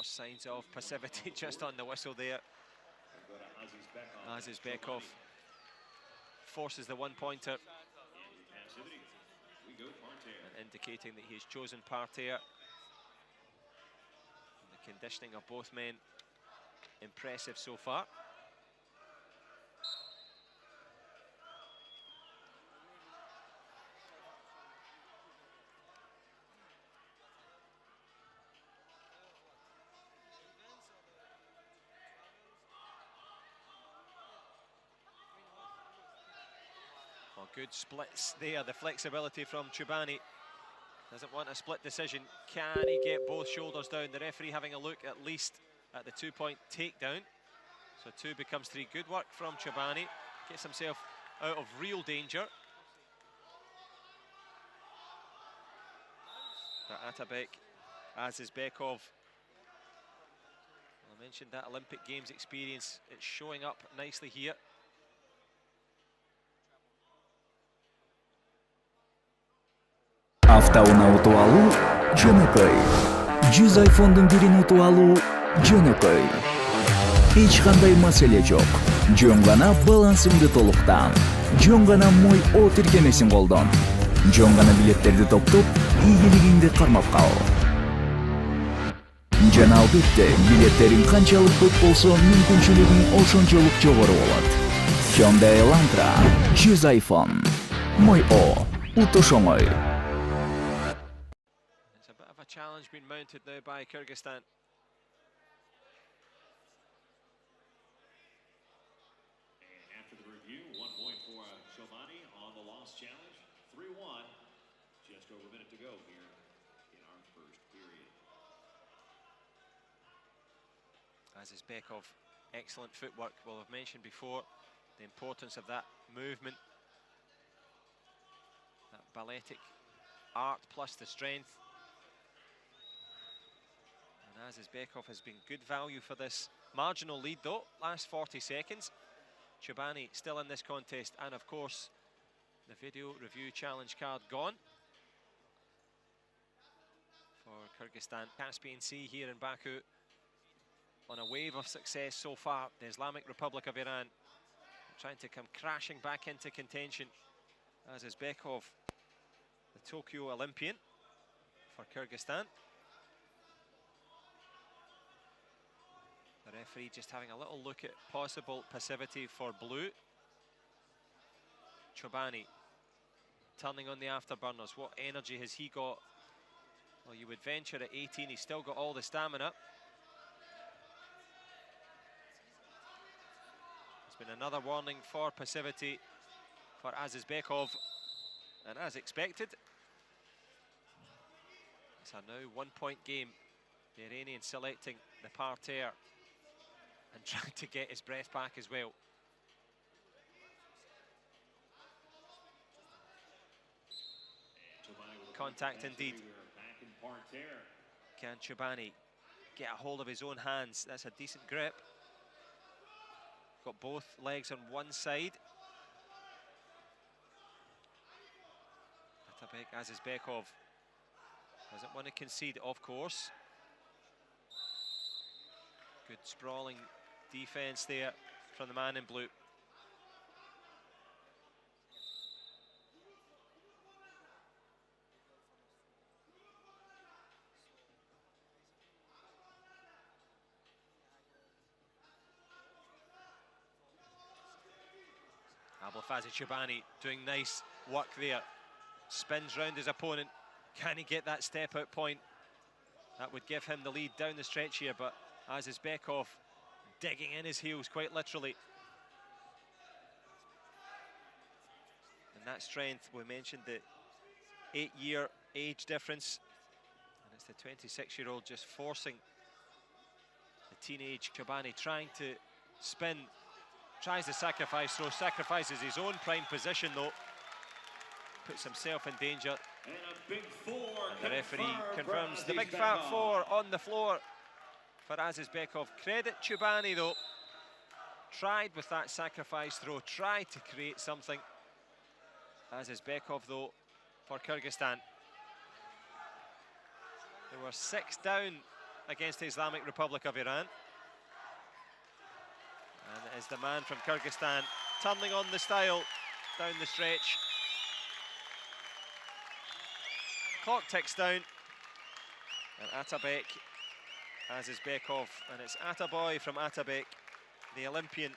First signs of passivity just on the whistle there. Azizbekov forces the one-pointer, indicating that he's chosen parterre. The conditioning of both men, impressive so far. Well, good splits there, the flexibility from Chubani. Doesn't want a split decision. Can he get both shoulders down? The referee having a look at least at the 2-point takedown. So 2 becomes 3. Good work from Chubani. Gets himself out of real danger. But Attabek, Azizbekov, I mentioned that Olympic Games experience. It's showing up nicely here. Автауна утуп алуу жөнөкөй. 100 айфондун бирин утуп алуу жөнөкөй. Эч кандай маселе жок. Жөн гана балансыңды толуктан. Жөн гана мой о тиркемесин колдон. Жөн гана билеттерди топтоп, ийгилигиңди кармап кал. Жана албетте, билеттериң канчалык көп болсо, мүмкүнчүлүгүң ошончолук жогору болот. Hyundai Elantra 100 iPhone. Мой о утушоңой. Challenge being mounted now by Kyrgyzstan. And after the review, 1 point for Chubani on the lost challenge. 3-1. Just over a minute to go here in our first period. Azizbekov, excellent footwork. Well, I've mentioned before the importance of that movement, that balletic art plus the strength. Azizbekov has been good value for this marginal lead though, last 40 seconds. Chubani still in this contest, and of course the video review challenge card gone for Kyrgyzstan. Caspian Sea here in Baku on a wave of success so far. The Islamic Republic of Iran trying to come crashing back into contention. Azizbekov, the Tokyo Olympian for Kyrgyzstan. The referee just having a little look at possible passivity for blue. Chubani turning on the afterburners. What energy has he got? Well, you would venture at 18, he's still got all the stamina. There's been another warning for passivity for Azizbekov. And as expected, it's a now 1-point game. The Iranian selecting the parterre and trying to get his breath back as well. Contact indeed. Can Chubani get a hold of his own hands? That's a decent grip. Got both legs on one side. Attabek, Azizbekov doesn't want to concede, of course. Good sprawling defense there from the man in blue. Abulfazi Chubani doing nice work there. Spins round his opponent. Can he get that step out point? That would give him the lead down the stretch here, but Azizbekov digging in his heels, quite literally. And that strength, we mentioned the 8-year age difference. And it's the 26-year-old just forcing the teenage Chubani, trying to spin, tries the sacrifice throw, sacrifices his own prime position though. Puts himself in danger. And a big four. And the referee confirms the big fat four on the floor for Azizbekov. Credit Chubani though. Tried with that sacrifice throw, tried to create something. Azizbekov though for Kyrgyzstan. They were 6 down against the Islamic Republic of Iran. And it is the man from Kyrgyzstan turning on the style down the stretch. Clock ticks down. And Attabek, Azizbekov, and it's Ataboy from Attabek, the Olympian